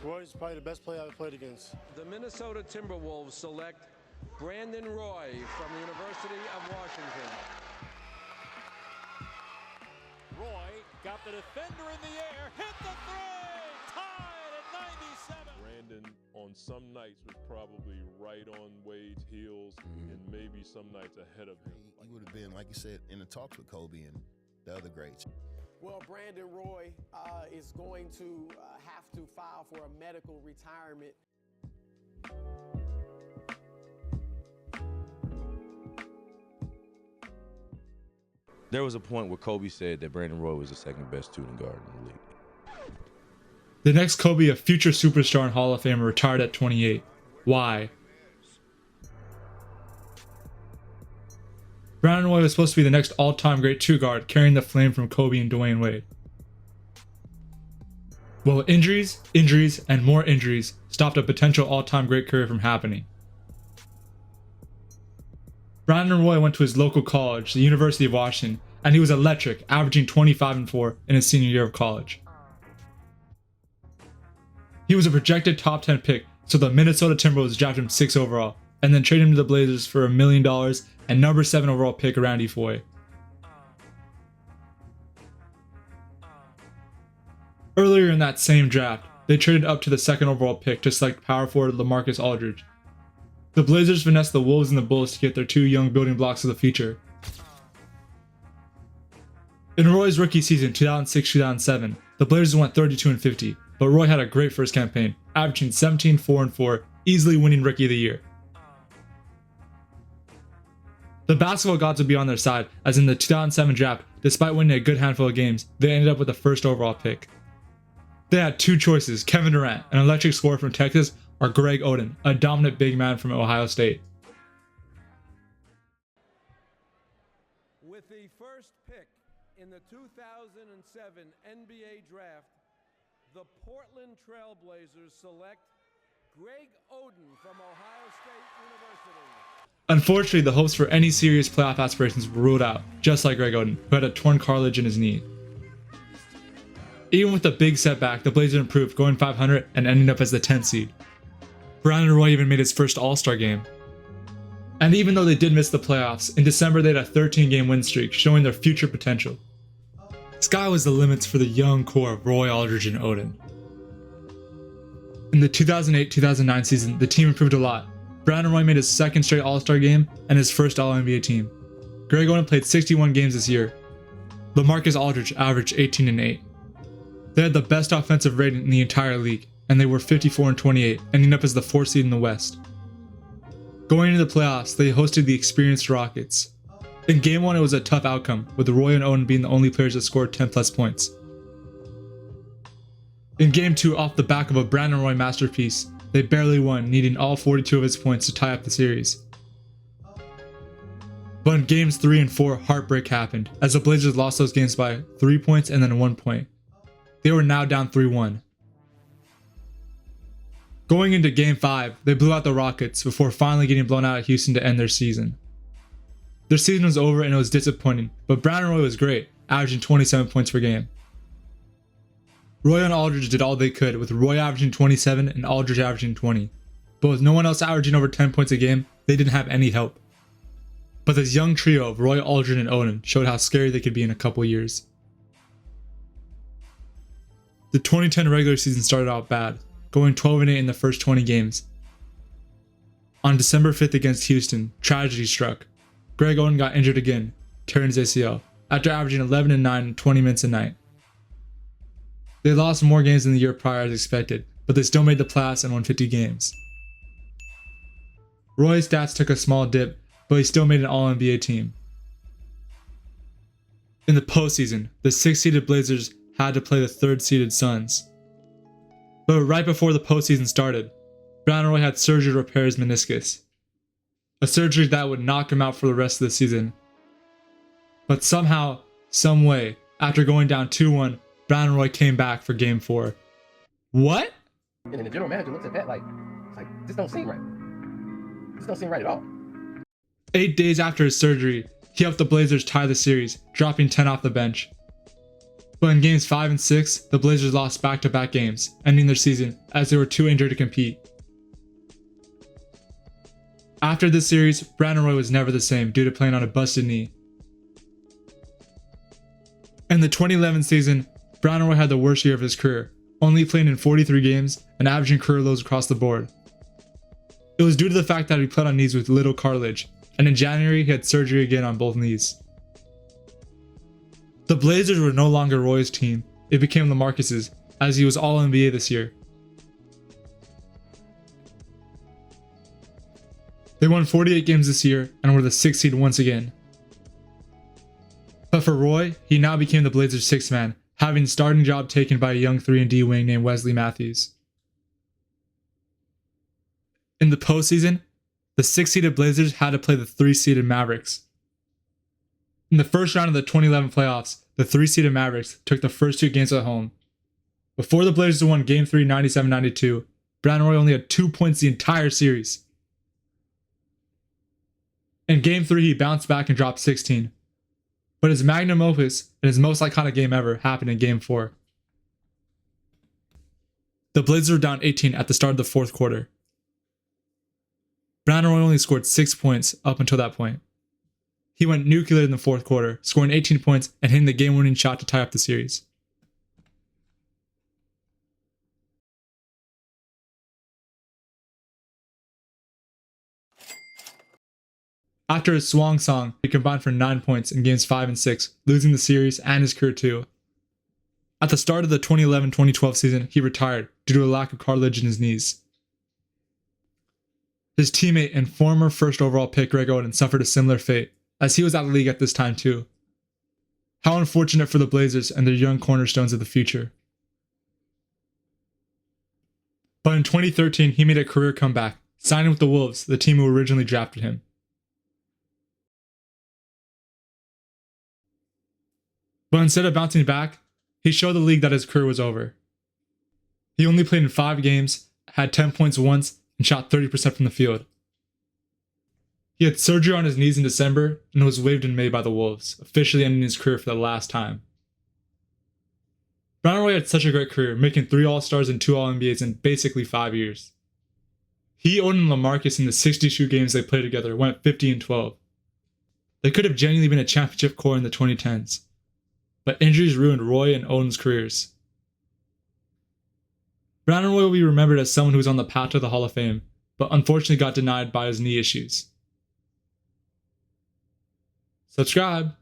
Roy's probably the best player I've played against. The Minnesota Timberwolves select Brandon Roy from the University of Washington. Roy got the defender in the air, hit the three, tied at 97. Brandon on some nights was probably right on Wade's heels and maybe some nights ahead of him. He would have been, like you said, in the talks with Kobe and the other greats. Well, Brandon Roy is going to have to file for a medical retirement. There was a point where Kobe said that Brandon Roy was the second best shooting guard in the league. The next Kobe, a future superstar and Hall of Famer, retired at 28. Why? Brandon Roy was supposed to be the next all-time great two guard, carrying the flame from Kobe and Dwayne Wade. Well, injuries, and more injuries stopped a potential all-time great career from happening. Brandon Roy went to his local college, the University of Washington, and he was electric, averaging 25 and 4 in his senior year of college. He was a projected top 10 pick, so the Minnesota Timberwolves drafted him 6 overall, and then traded him to the Blazers for $1 million and number 7 overall pick Randy Foye. Earlier in that same draft, they traded up to the 2nd overall pick to select power forward LaMarcus Aldridge. The Blazers finessed the Wolves and the Bulls to get their 2 young building blocks of the future. In Roy's rookie season 2006-2007, the Blazers went 32-50, but Roy had a great first campaign, averaging 17, 4 and 4, easily winning Rookie of the Year. The basketball gods would be on their side, as in the 2007 draft, despite winning a good handful of games, they ended up with the 1st overall pick. They had 2 choices: Kevin Durant, an electric scorer from Texas, or Greg Oden, a dominant big man from Ohio State. With the first pick in the 2007 NBA draft, the Portland Trail Blazers select Greg Oden from Ohio State University. Unfortunately, the hopes for any serious playoff aspirations were ruled out, just like Greg Oden, who had a torn cartilage in his knee. Even with the big setback, the Blazers improved, going 500 and ending up as the 10th seed. Brandon Roy even made his first All-Star game. And even though they did miss the playoffs, in December they had a 13-game win streak, showing their future potential. Sky was the limits for the young core of Roy, Aldridge, and Oden. In the 2008-2009 season, the team improved a lot. Brandon Roy made his 2nd straight All-Star game and his first All-NBA team. Greg Oden played 61 games this year. LaMarcus Aldridge averaged 18 and 8. They had the best offensive rating in the entire league, and they were 54 and 28, ending up as the 4th seed in the West. Going into the playoffs, they hosted the experienced Rockets. In Game 1, it was a tough outcome, with Roy and Oden being the only players that scored 10 plus points. In Game 2, off the back of a Brandon Roy masterpiece, they barely won, needing all 42 of his points to tie up the series. But in Games 3 and 4, heartbreak happened, as the Blazers lost those games by 3 points and then 1 point. They were now down 3-1. Going into Game 5, they blew out the Rockets before finally getting blown out at Houston to end their season. Their season was over and it was disappointing, but Brandon Roy was great, averaging 27 points per game. Roy and Aldridge did all they could, with Roy averaging 27 and Aldridge averaging 20. But with no one else averaging over 10 points a game, they didn't have any help. But this young trio of Roy, Aldridge, and Oden showed how scary they could be in a couple years. The 2010 regular season started out bad, going 12 and 8 in the first 20 games. On December 5th against Houston, tragedy struck. Greg Oden got injured again, tearing his ACL, after averaging 11 and 9 in 20 minutes a night. They lost more games than the year prior as expected, but they still made the playoffs and won 50 games. Roy's stats took a small dip, but he still made an All-NBA team. In the postseason, the 6th-seeded Blazers had to play the 3rd-seeded Suns. But right before the postseason started, Brandon Roy had surgery to repair his meniscus. A surgery that would knock him out for the rest of the season. But somehow, some way, after going down 2-1, Brandon Roy came back for Game 4. What? And then the general manager looks at that like this don't seem right. This don't seem right at all. 8 days after his surgery, he helped the Blazers tie the series, dropping 10 off the bench. But in games 5 and 6, the Blazers lost back-to-back games, ending their season as they were too injured to compete. After this series, Brandon Roy was never the same due to playing on a busted knee. In the 2011 season, Brandon Roy had the worst year of his career, only playing in 43 games and averaging career lows across the board. It was due to the fact that he played on knees with little cartilage, and in January he had surgery again on both knees. The Blazers were no longer Roy's team, it became LaMarcus's, as he was All-NBA this year. They won 48 games this year and were the 6th seed once again. But for Roy, he now became the Blazers' 6th man, having starting job taken by a young 3-and-D wing named Wesley Matthews. In the postseason, the 6th-seeded Blazers had to play the 3-seeded Mavericks. In the first round of the 2011 playoffs, the 3-seeded Mavericks took the first 2 games at home. Before the Blazers won Game 3 97-92, Brandon Roy only had 2 points the entire series. In Game 3, he bounced back and dropped 16. But his magnum opus and his most iconic game ever happened in Game 4. The Blazers were down 18 at the start of the 4th quarter. Brandon Roy only scored 6 points up until that point. He went nuclear in the 4th quarter, scoring 18 points and hitting the game-winning shot to tie up the series. After his swan song, he combined for 9 points in games 5 and 6, losing the series and his career too. At the start of the 2011-2012 season, he retired due to a lack of cartilage in his knees. His teammate and former first overall pick Greg Oden suffered a similar fate, as he was out of the league at this time too. How unfortunate for the Blazers and their young cornerstones of the future. But in 2013, he made a career comeback, signing with the Wolves, the team who originally drafted him. But instead of bouncing back, he showed the league that his career was over. He only played in 5 games, had 10 points once, and shot 30% from the field. He had surgery on his knees in December and was waived in May by the Wolves, officially ending his career for the last time. Brandon Roy had such a great career, making 3 All-Stars and 2 All-NBAs in basically 5 years. He, Oden, and LaMarcus in the 62 games they played together went 50-12. They could have genuinely been a championship core in the 2010s. But injuries ruined Roy and Oden's careers. Brandon Roy will be remembered as someone who was on the path to the Hall of Fame, but unfortunately got denied by his knee issues. Subscribe!